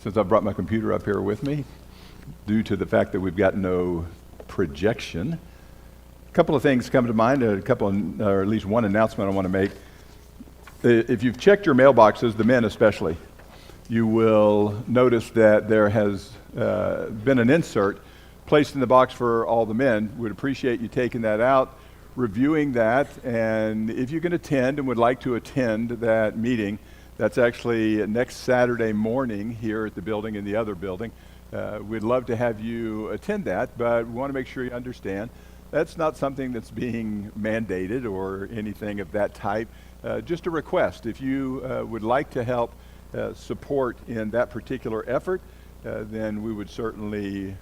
since I brought my computer up here with me, due to the fact that we've got no projection, a couple of things come to mind, or at least one announcement I want to make. If you've checked your mailboxes, the men especially, you will notice that there has been an insert placed in the box for all the men. We'd appreciate you taking that out, reviewing that, and if you can attend and would like to attend that meeting, that's actually next Saturday morning here at the building, in the other building. We'd love to have you attend that, but we want to make sure you understand that's not something that's being mandated or anything of that type. Just a request. If you would like to help support in that particular effort, then we would certainly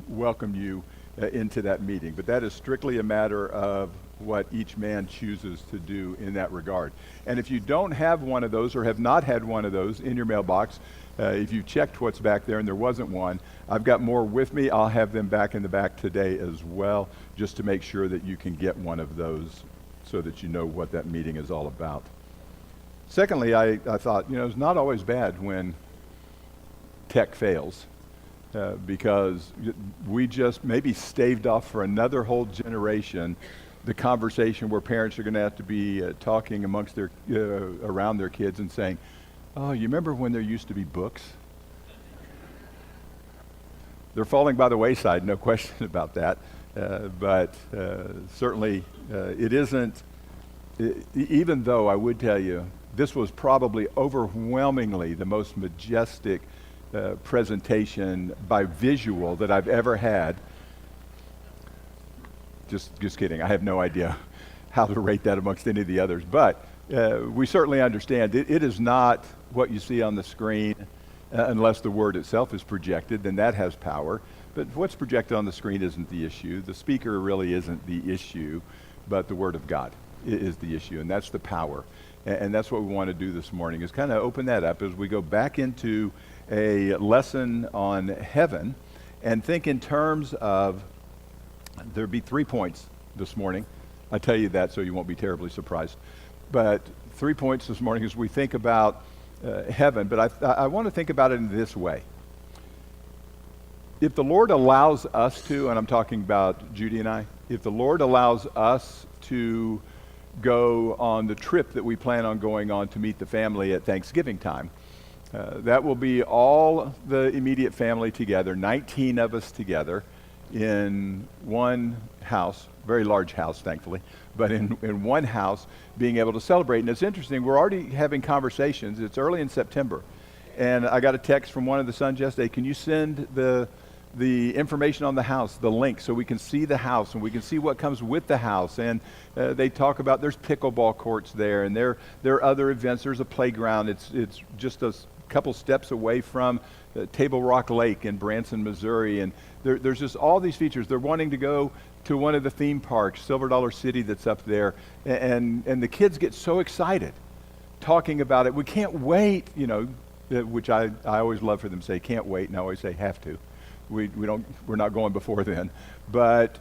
welcome you into that meeting. But that is strictly a matter of what each man chooses to do in that regard. And if you don't have one of those or have not had one of those in your mailbox, if you checked what's back there and there wasn't one, I've got more with me. I'll have them back in the back today as well, just to make sure that you can get one of those so that you know what that meeting is all about. Secondly, I thought, it's not always bad when tech fails, because we just maybe staved off for another whole generation the conversation where parents are going to have to be talking amongst their around their kids and saying, "Oh, you remember when there used to be books?" They're falling by the wayside, no question about that. But certainly it isn't, even though I would tell you, this was probably overwhelmingly the most majestic presentation by visual that I've ever had. Just kidding. I have no idea how to rate that amongst any of the others. But we certainly understand it is not what you see on the screen unless the word itself is projected, then that has power. But what's projected on the screen isn't the issue. The speaker really isn't the issue, but the Word of God is the issue, and that's the power. And that's what we want to do this morning, is kind of open that up as we go back into a lesson on heaven and think in terms of, there'd be 3 points this morning. I tell you that so you won't be terribly surprised. But 3 points this morning as we think about heaven. But I want to think about it in this way. If the Lord allows us to, and I'm talking about Judy and I, if the Lord allows us to go on the trip that we plan on going on to meet the family at Thanksgiving time, that will be all the immediate family together, 19 of us together, in one house, very large house, thankfully, but in one house, being able to celebrate. And it's interesting, we're already having conversations. It's early in September, and I got a text from one of the sons yesterday, can you send the information on the house, the link, so we can see the house and we can see what comes with the house. And they talk about, there's pickleball courts there, and there are other events. There's a playground. It's just a couple steps away from Table Rock Lake in Branson, Missouri, and there's just all these features. They're wanting to go to one of the theme parks, Silver Dollar City, that's up there, and the kids get so excited talking about it. We can't wait, which I always love for them to say can't wait, and I always say have to. We're not going before then, but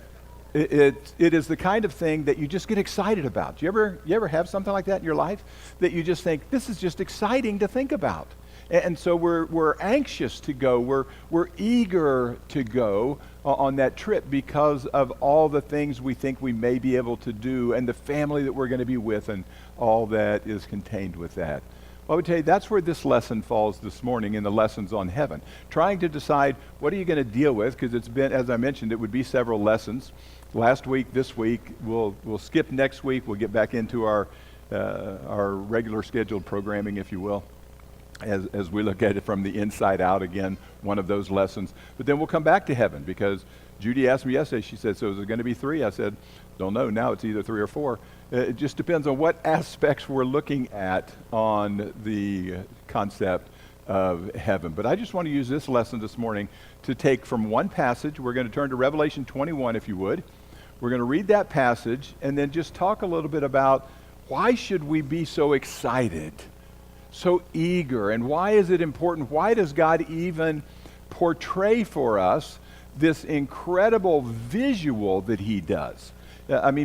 it is the kind of thing that you just get excited about. You ever have something like that in your life that you just think, this is just exciting to think about? And so we're anxious to go. We're eager to go on that trip because of all the things we think we may be able to do and the family that we're going to be with and all that is contained with that. Well, I would tell you that's where this lesson falls this morning, in the lessons on heaven. Trying to decide what are you going to deal with, because it's been, as I mentioned, it would be several lessons. Last week, this week, we'll skip next week. We'll get back into our regular scheduled programming, if you will, as we look at it from the inside out again, one of those lessons. But then we'll come back to heaven, because Judy asked me yesterday, she said, so is it going to be 3? I said, don't know. Now it's either 3 or 4. It just depends on what aspects we're looking at on the concept of heaven. But I just want to use this lesson this morning to take from one passage. We're going to turn to Revelation 21, if you would. We're going to read that passage and then just talk a little bit about why should we be so excited, so eager, and why is it important? Why does God even portray for us this incredible visual that he does?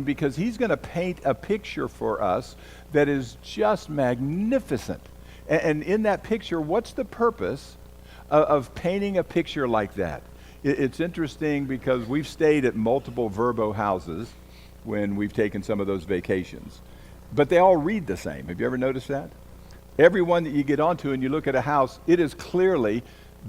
Because he's going to paint a picture for us that is just magnificent. And in that picture, what's the purpose of painting a picture like that. It's interesting because we've stayed at multiple Verbo houses when we've taken some of those vacations. But they all read the same. Have you ever noticed that? Every one that you get onto and you look at a house, it is clearly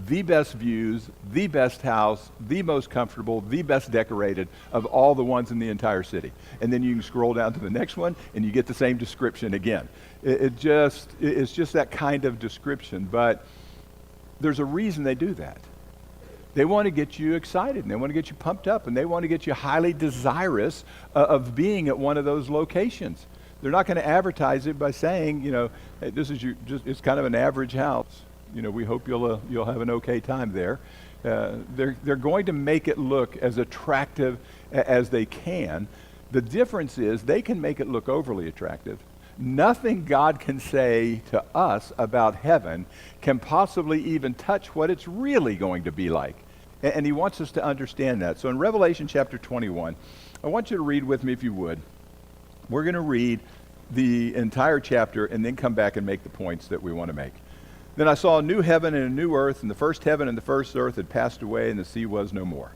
the best views, the best house, the most comfortable, the best decorated of all the ones in the entire city. And then you can scroll down to the next one and you get the same description again. It's just that kind of description. But there's a reason they do that. They want to get you excited, and they want to get you pumped up, and they want to get you highly desirous of being at one of those locations. They're not going to advertise it by saying, hey, this is it's kind of an average house. We hope you'll have an okay time there. They're going to make it look as attractive as they can. The difference is they can make it look overly attractive. Nothing God can say to us about heaven can possibly even touch what it's really going to be like. And he wants us to understand that. So in Revelation chapter 21, I want you to read with me if you would. We're going to read the entire chapter and then come back and make the points that we want to make. Then I saw a new heaven and a new earth, and the first heaven and the first earth had passed away, and the sea was no more.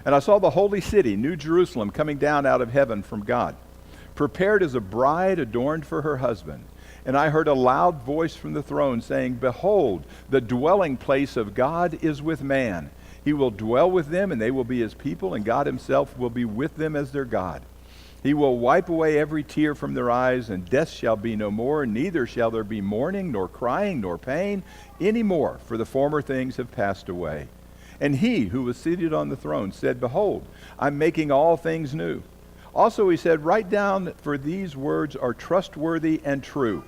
And I saw the holy city, New Jerusalem, coming down out of heaven from God, prepared as a bride adorned for her husband. And I heard a loud voice from the throne saying, Behold, the dwelling place of God is with man. He will dwell with them, and they will be his people, and God himself will be with them as their God. He will wipe away every tear from their eyes, and death shall be no more, neither shall there be mourning, nor crying, nor pain any more, for the former things have passed away. And he who was seated on the throne said, Behold, I'm making all things new. Also he said, Write down, for these words are trustworthy and true.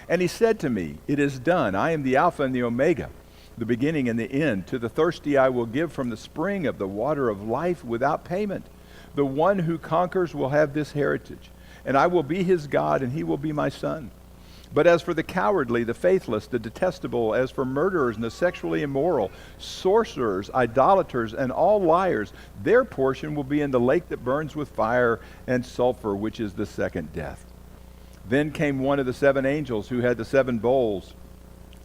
And he said to me, It is done. I am the Alpha and the Omega, the beginning and the end. To the thirsty I will give from the spring of the water of life without payment. The one who conquers will have this heritage, and I will be his God, and he will be my son. But as for the cowardly, the faithless, the detestable, as for murderers and the sexually immoral, sorcerers, idolaters, and all liars, their portion will be in the lake that burns with fire and sulfur, which is the second death. Then came one of the seven angels who had the seven bowls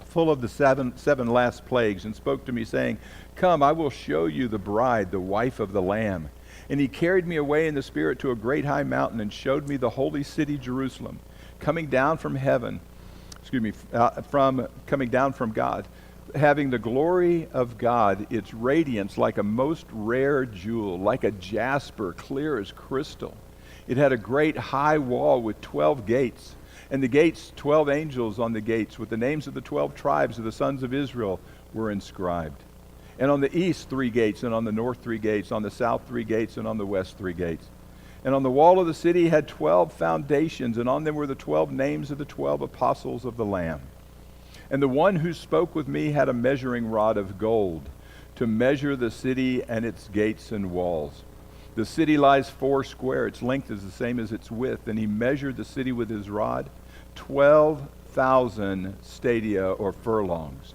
full of the seven last plagues, and spoke to me, saying, Come, I will show you the bride, the wife of the Lamb. And he carried me away in the Spirit to a great high mountain, and showed me the holy city Jerusalem, coming down from heaven, coming down from God, having the glory of God, its radiance like a most rare jewel, like a jasper, clear as crystal. It had a great high wall with 12 gates, and the gates, 12 angels on the gates, with the names of the 12 tribes of the sons of Israel were inscribed. And on the east 3 gates, and on the north 3 gates, on the south 3 gates, and on the west 3 gates. And on the wall of the city had 12 foundations, and on them were the 12 names of the 12 apostles of the Lamb. And the one who spoke with me had a measuring rod of gold to measure the city and its gates and walls. The city lies 4 square, its length is the same as its width, and he measured the city with his rod, 12,000 stadia or furlongs.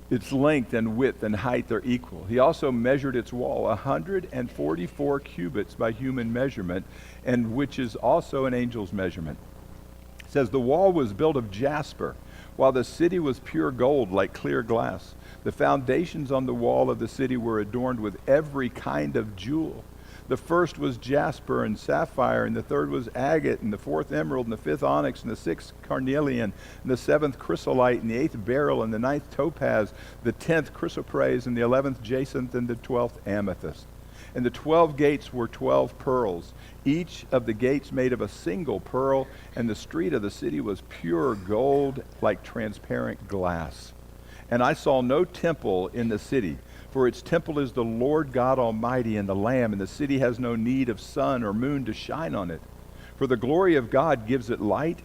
Its length and width and height are equal. He also measured its wall, 144 cubits by human measurement, and which is also an angel's measurement. It says, The wall was built of jasper, while the city was pure gold like clear glass. The foundations on the wall of the city were adorned with every kind of jewel. The first was jasper and sapphire, and the third was agate, and the fourth emerald, and the fifth onyx, and the sixth carnelian, and the seventh chrysolite, and the eighth beryl, and the ninth topaz, the 10th chrysoprase, and the 11th jacinth, and the 12th amethyst. And the 12 gates were 12 pearls, each of the gates made of a single pearl, and the street of the city was pure gold like transparent glass. And I saw no temple in the city, for its temple is the Lord God Almighty and the Lamb, and the city has no need of sun or moon to shine on it. For the glory of God gives it light,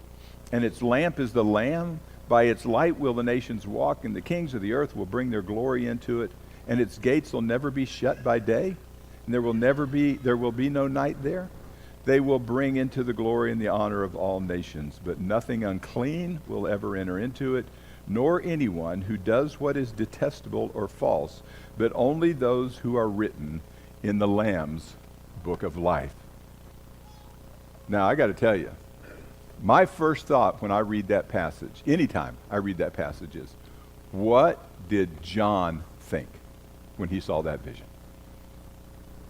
and its lamp is the Lamb. By its light will the nations walk, and the kings of the earth will bring their glory into it. And its gates will never be shut by day, and there will be no night there. They will bring into the glory and the honor of all nations, but nothing unclean will ever enter into it, nor anyone who does what is detestable or false, but only those who are written in the Lamb's book of life. Now, I got to tell you, my first thought when I read that passage, anytime I read that passage, is, What did John think when he saw that vision?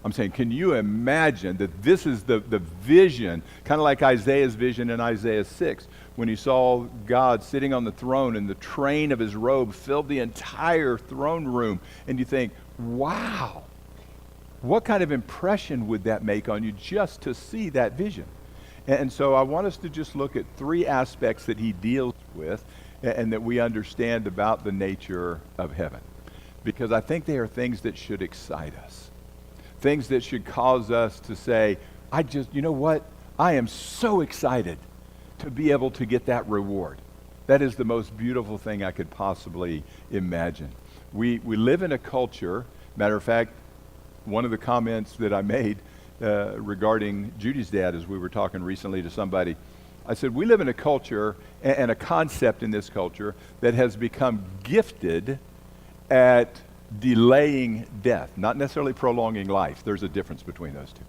I'm saying, can you imagine that this is the vision, kind of like Isaiah's vision in Isaiah 6, when he saw God sitting on the throne and the train of his robe filled the entire throne room. And you think, wow, what kind of impression would that make on you just to see that vision? And so I want us to just look at three aspects that he deals with and that we understand about the nature of heaven. Because I think they are things that should excite us. Things that should cause us to say, you know what? I am so excited to be able to get that reward. That is the most beautiful thing I could possibly imagine. We live in a culture, matter of fact, one of the comments that I made regarding Judy's dad as we were talking recently to somebody, I said, we live in a culture and a concept in this culture that has become gifted at delaying death, not necessarily prolonging life. There's a difference between those two.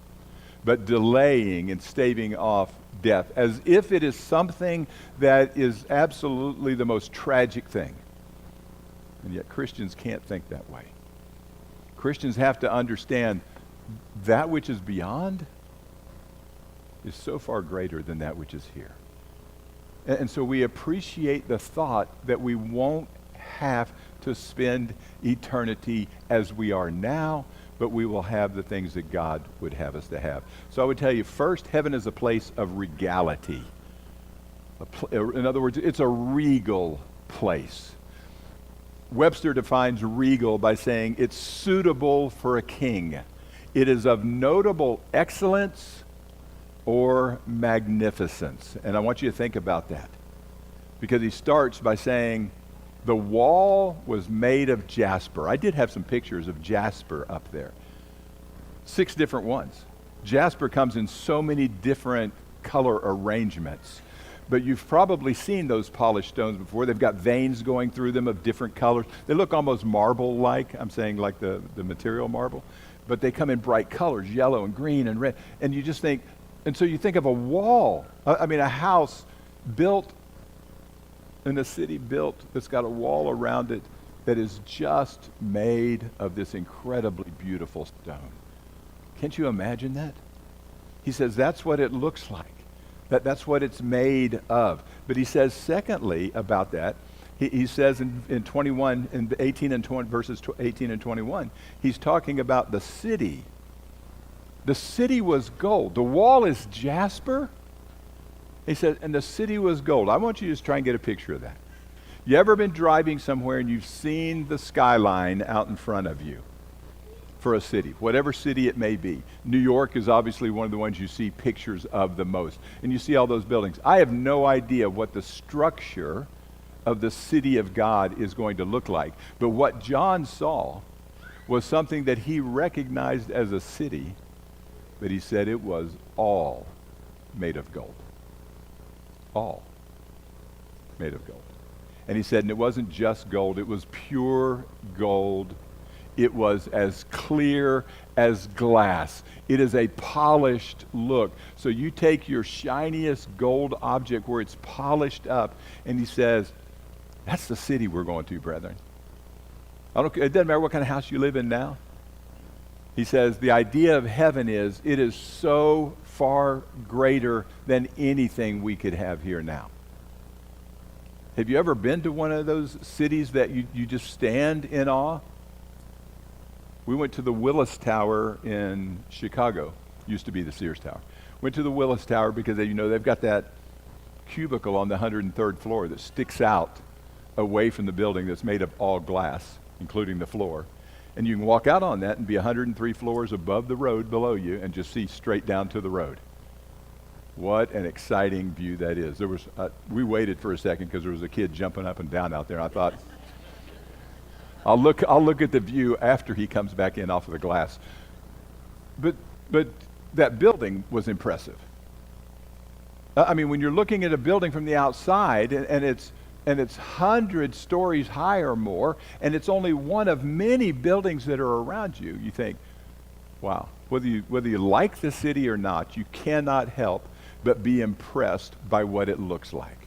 But delaying and staving off death as if it is something that is absolutely the most tragic thing. And yet Christians can't think that way. Christians have to understand that which is beyond is so far greater than that which is here. And so we appreciate the thought that we won't have to spend eternity as we are now, but we will have the things that God would have us to have. So I would tell you, first, heaven is a place of regality. In other words, it's a regal place. Webster defines regal by saying it's suitable for a king. It is of notable excellence or magnificence. And I want you to think about that, because he starts by saying, the wall was made of jasper. I did have some pictures of jasper up there. 6 different ones. Jasper comes in so many different color arrangements. But you've probably seen those polished stones before. They've got veins going through them of different colors. They look almost marble-like. I'm saying like the material marble. But they come in bright colors, yellow and green and red. And you just think, and so you think of a wall. I mean, a house built in a city built that's got a wall around it that is just made of this incredibly beautiful stone. Can't you imagine that? He says that's what it looks like. That's what it's made of. But he says secondly about that, he says in 21, in 18 and 20, verses 18 and 21, he's talking about the city. The city was gold. The wall is jasper. He said, and the city was gold. I want you to just try and get a picture of that. You ever been driving somewhere and you've seen the skyline out in front of you for a city, whatever city it may be? New York is obviously one of the ones you see pictures of the most. And you see all those buildings. I have no idea what the structure of the city of God is going to look like. But what John saw was something that he recognized as a city, but he said it was all made of gold. All made of gold. And he said, and it wasn't just gold, it was pure gold. It was as clear as glass. It is a polished look. So you take your shiniest gold object where it's polished up, and he says, that's the city we're going to, brethren. It doesn't matter what kind of house you live in now. He says the idea of heaven is it is so far greater than anything we could have here now. Have you ever been to one of those cities that you just stand in awe? We went to the Willis Tower in Chicago. Used to be the Sears Tower. Went to the Willis Tower because they've got that cubicle on the 103rd floor that sticks out away from the building that's made of all glass, including the floor. And you can walk out on that and be 103 floors above the road below you and just see straight down to the road. What an exciting view that is. We waited for a second because there was a kid jumping up and down out there. I thought, I'll look at the view after he comes back in off of the glass. But that building was impressive. I mean, when you're looking at a building from the outside and it's 100 stories high or more, and it's only one of many buildings that are around you, you think, wow, whether you like the city or not, you cannot help but be impressed by what it looks like.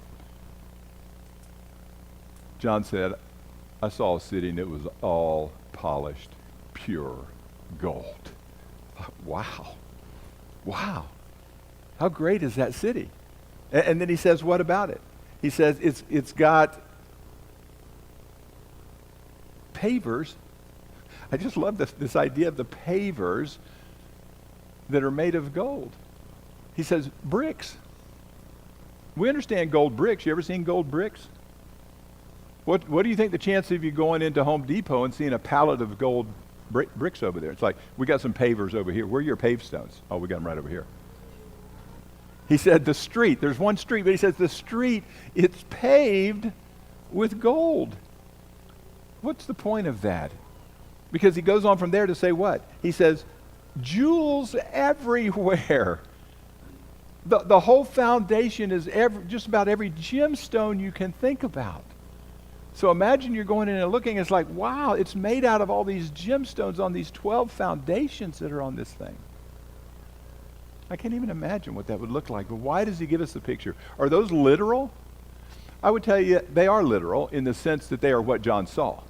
John said, I saw a city and it was all polished, pure gold. Wow. Wow. How great is that city? And then he says, what about it? He says it's got pavers. I just love this idea of the pavers that are made of gold. He says bricks. We understand gold bricks. You ever seen gold bricks? What do you think the chance of you going into Home Depot and seeing a pallet of gold bricks over there? It's like, we got some pavers over here. Where are your pave stones? Oh, we got them right over here. He said the street, there's one street, but he says the street, it's paved with gold. What's the point of that? Because he goes on from there to say what? He says, jewels everywhere. The whole foundation is just about every gemstone you can think about. So imagine you're going in and looking, it's like, wow, it's made out of all these gemstones on these 12 foundations that are on this thing. I can't even imagine what that would look like. But why does he give us the picture? Are those literal? I would tell you they are literal in the sense that they are what John saw.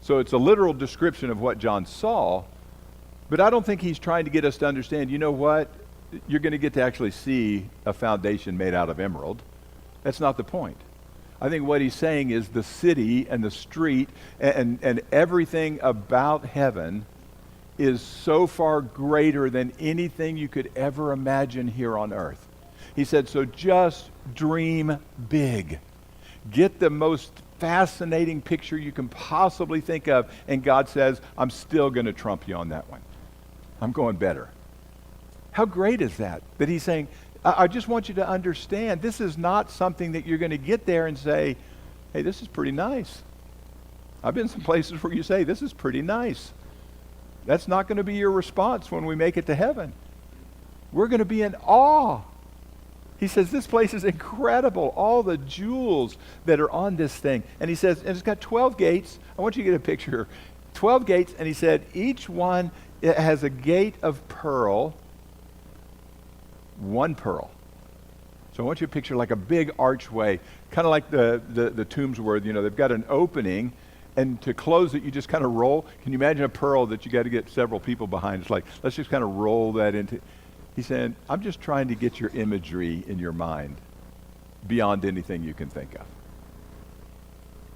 So it's a literal description of what John saw, but I don't think he's trying to get us to understand, you know what? You're going to get to actually see a foundation made out of emerald. That's not the point. I think what he's saying is the city and the street and everything about heaven is so far greater than anything you could ever imagine here on earth. He said, so just dream big. Get the most fascinating picture you can possibly think of, and God says, I'm still going to trump you on that one. I'm going better. How great is that? That he's saying, I just want you to understand, this is not something that you're going to get there and say, hey, this is pretty nice. I've been some places where you say, this is pretty nice. That's not going to be your response when we make it to heaven. We're going to be in awe. He says, this place is incredible. All the jewels that are on this thing. And he says, and it's got 12 gates. I want you to get a picture. 12 gates, and he said, each one has a gate of pearl. One pearl. So I want you to picture like a big archway, kind of like the tombs were, you know, they've got an opening, and to close it, you just kind of roll. Can you imagine a pearl that you got to get several people behind? It's like, let's just kind of roll that into. He said, I'm just trying to get your imagery in your mind beyond anything you can think of.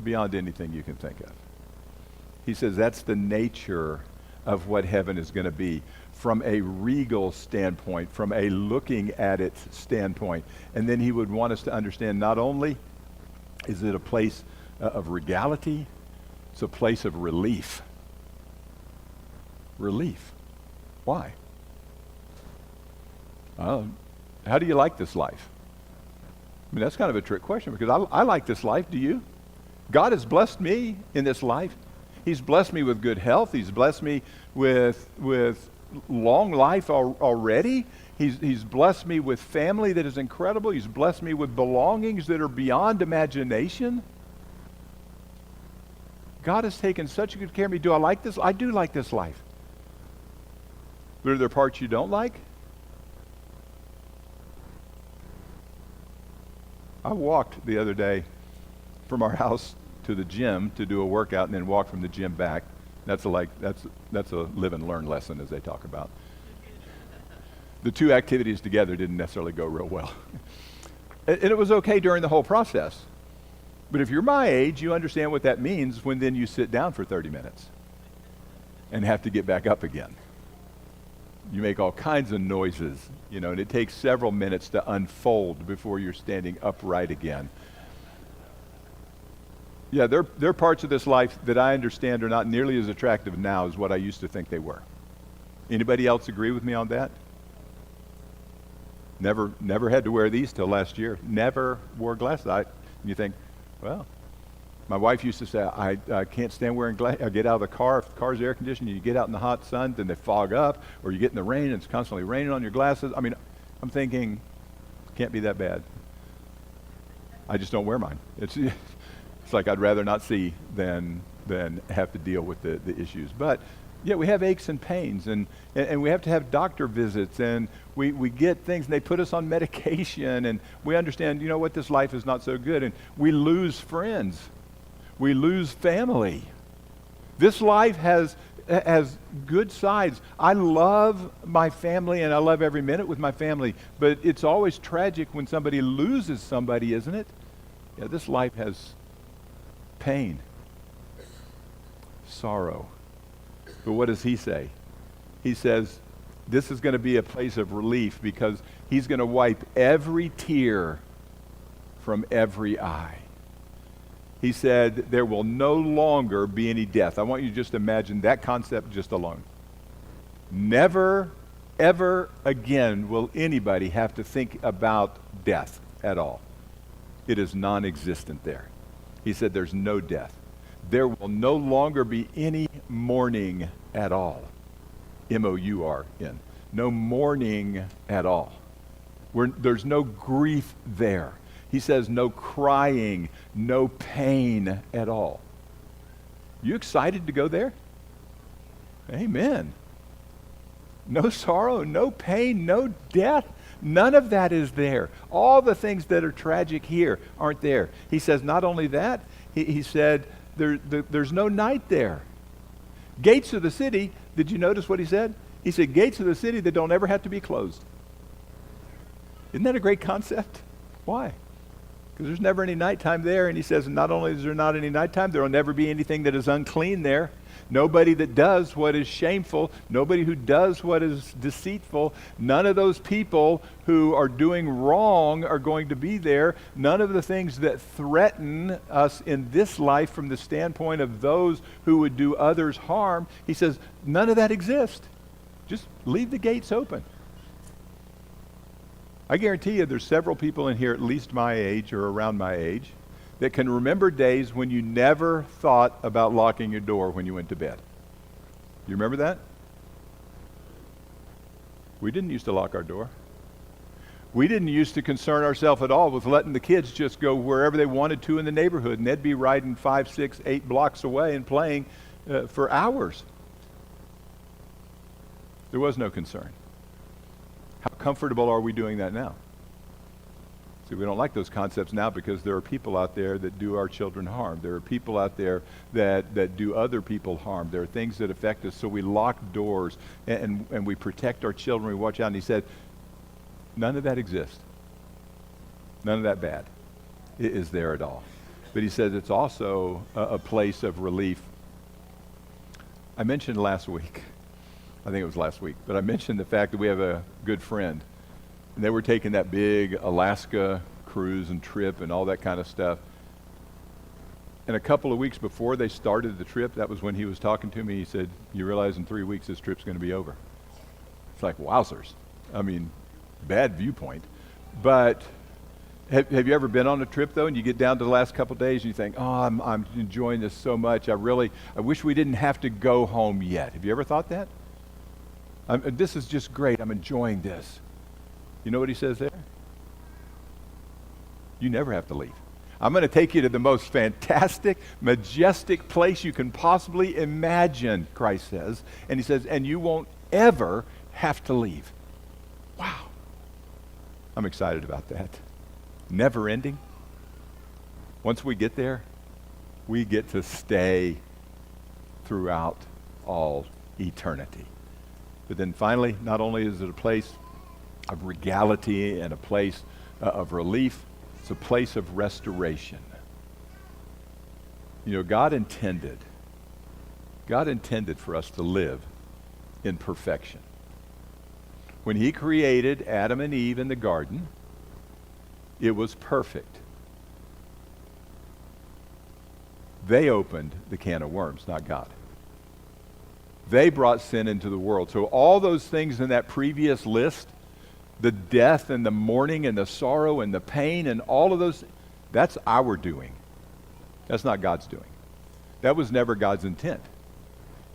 Beyond anything you can think of. He says that's the nature of what heaven is going to be from a regal standpoint, from a looking at it standpoint. And then he would want us to understand not only is it a place of regality, it's a place of relief. Relief. Why? How do you like this life? I mean, that's kind of a trick question because I like this life. Do you? God has blessed me in this life. He's blessed me with good health. He's blessed me with long life already. He's blessed me with family that is incredible. He's blessed me with belongings that are beyond imagination. God has taken such good care of me. Do I like this? I do like this life. But are there parts you don't like? I walked the other day from our house to the gym to do a workout and then walk from the gym back. That's a live and learn lesson, as they talk about. The two activities together didn't necessarily go real well. And it was okay during the whole process. But if you're my age, you understand what that means when then you sit down for 30 minutes and have to get back up again. You make all kinds of noises, you know, and it takes several minutes to unfold before you're standing upright again. Yeah, there are parts of this life that I understand are not nearly as attractive now as what I used to think they were. Anybody else agree with me on that? Never had to wear these till last year. Never wore glasses. You think, well, my wife used to say, I can't stand wearing glasses. I get out of the car, if the car's air conditioned, you get out in the hot sun, then they fog up, or you get in the rain and it's constantly raining on your glasses. I mean, I'm thinking, can't be that bad. I just don't wear mine. It's like I'd rather not see than have to deal with the issues. But yeah, we have aches and pains, and we have to have doctor visits, and we get things, and they put us on medication, and we understand, you know what, this life is not so good, and we lose friends. We lose family. This life has good sides. I love my family and I love every minute with my family, but it's always tragic when somebody loses somebody, isn't it? Yeah, this life has pain, sorrow. But what does he say? He says, this is going to be a place of relief because he's going to wipe every tear from every eye. He said, there will no longer be any death. I want you to just imagine that concept just alone. Never, ever again will anybody have to think about death at all. It is non-existent there. He said there's no death. There will no longer be any mourning at all. M-O-U-R-N. No mourning at all. There's no grief there. He says no crying, no pain at all. You excited to go there? Amen. No sorrow, no pain, no death. None of that is there. All the things that are tragic here aren't there. He says not only that, he said there's no night there. Gates of the city, did you notice what he said? He said gates of the city that don't ever have to be closed. Isn't that a great concept? Why? Because there's never any nighttime there. And he says, not only is there not any nighttime, there will never be anything that is unclean there. Nobody that does what is shameful, nobody who does what is deceitful, none of those people who are doing wrong are going to be there. None of the things that threaten us in this life from the standpoint of those who would do others harm, he says, none of that exists. Just leave the gates open. I guarantee you there's several people in here at least my age or around my age that can remember days when you never thought about locking your door when you went to bed. You remember that? We didn't used to lock our door. We didn't used to concern ourselves at all with letting the kids just go wherever they wanted to in the neighborhood, and they'd be riding 5, 6, 8 blocks away and playing for hours. There was no concern. How comfortable are we doing that now? See, we don't like those concepts now because there are people out there that do our children harm. There are people out there that do other people harm. There are things that affect us, so we lock doors and we protect our children. We watch out, and he said, none of that exists. None of that bad is there at all. But he says it's also a place of relief. I mentioned last week, I think it was last week, but I mentioned the fact that we have a good friend. And they were taking that big Alaska cruise and trip and all that kind of stuff. And a couple of weeks before they started the trip, that was when he was talking to me. He said, you realize in 3 weeks this trip's going to be over. It's like, wowzers. I mean, bad viewpoint. But have you ever been on a trip, though, and you get down to the last couple of days and you think, oh, I'm enjoying this so much. I wish we didn't have to go home yet. Have you ever thought that? This is just great. I'm enjoying this. You know what he says there? You never have to leave. I'm going to take you to the most fantastic, majestic place you can possibly imagine, Christ says. And he says, and you won't ever have to leave. Wow. I'm excited about that. Never ending. Once we get there, we get to stay throughout all eternity. But then finally, not only is it a place of regality and a place of relief, it's a place of restoration. You know, God intended for us to live in perfection. When he created Adam and Eve in the garden, it was perfect. They opened the can of worms, not God. They brought sin into the world. So all those things in that previous list, the death and the mourning and the sorrow and the pain and all of those, that's our doing. That's not God's doing. That was never God's intent.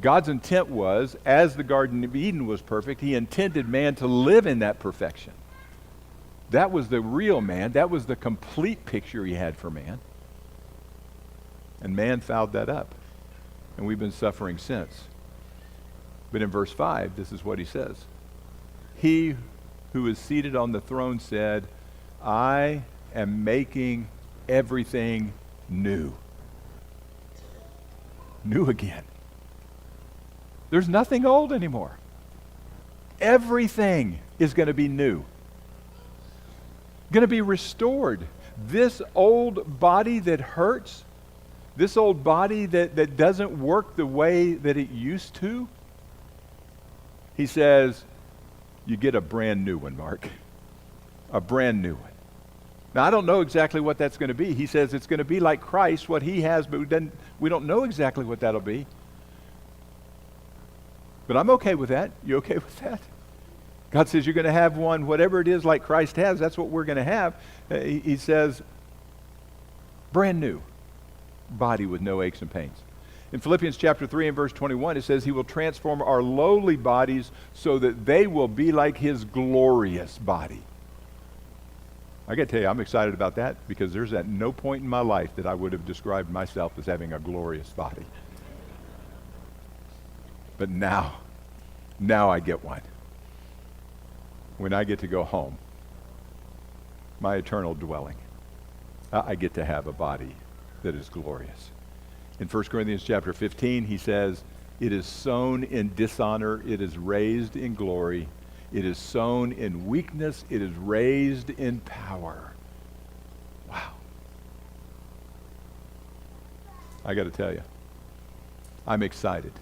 God's intent was, as the Garden of Eden was perfect, he intended man to live in that perfection. That was the real man. That was the complete picture he had for man. And man fouled that up. And we've been suffering since. But in verse 5, this is what he says. He who is seated on the throne said, I am making everything new. new again. There's nothing old anymore. Everything is going to be new. Going to be restored. This old body that hurts, this old body that doesn't work the way that it used to, he says, you get a brand new one, Mark. A brand new one. Now, I don't know exactly what that's going to be. He says it's going to be like Christ, what he has, but we don't know exactly what that'll be. But I'm okay with that. You okay with that? God says you're going to have one, whatever it is like Christ has, that's what we're going to have. He says, brand new body with no aches and pains. In Philippians chapter 3 and verse 21, it says he will transform our lowly bodies so that they will be like his glorious body. I got to tell you, I'm excited about that because there's at no point in my life that I would have described myself as having a glorious body. But now I get one. When I get to go home, my eternal dwelling, I get to have a body that is glorious. In 1 Corinthians chapter 15, he says, it is sown in dishonor, it is raised in glory. It is sown in weakness, it is raised in power. Wow. I got to tell you, I'm excited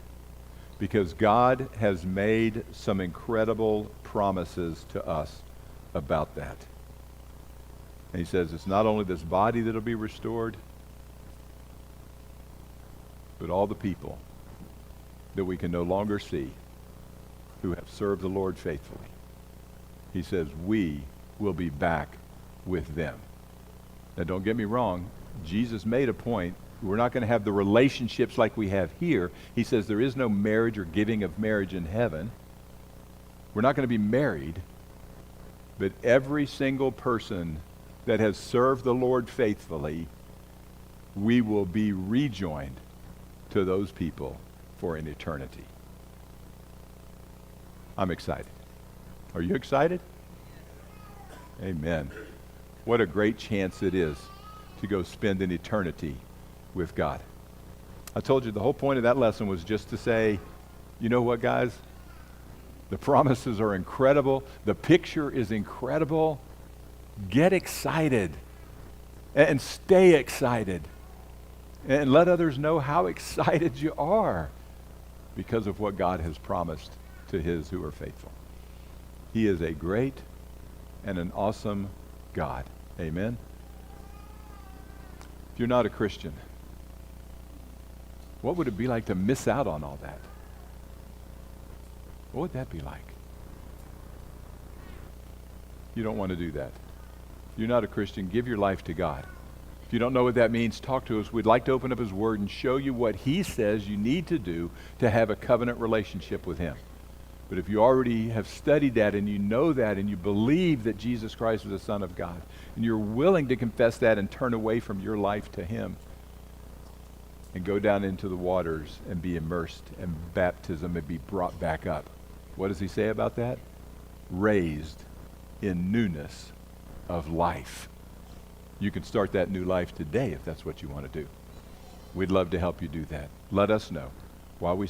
because God has made some incredible promises to us about that. And he says it's not only this body that'll be restored, but all the people that we can no longer see who have served the Lord faithfully. He says we will be back with them. Now don't get me wrong, Jesus made a point. We're not going to have the relationships like we have here. He says there is no marriage or giving of marriage in heaven. We're not going to be married, but every single person that has served the Lord faithfully, we will be rejoined to those people for an eternity. I'm excited. Are you excited? Amen. What a great chance it is to go spend an eternity with God. I told you the whole point of that lesson was just to say, you know what, guys? The promises are incredible. The picture is incredible. Get excited and stay excited and let others know how excited you are because of what God has promised to his who are faithful. He is a great and an awesome God. Amen. If you're not a Christian, what would it be like to miss out on all that? What would that be like? You don't want to do that. If you're not a Christian, give your life to God. If you don't know what that means, talk to us. We'd like to open up his word and show you what he says you need to do to have a covenant relationship with him. But if you already have studied that and you know that and you believe that Jesus Christ is the Son of God and you're willing to confess that and turn away from your life to him and go down into the waters and be immersed in baptism and be brought back up. What does he say about that? Raised in newness of life. You can start that new life today if that's what you want to do. We'd love to help you do that. Let us know while we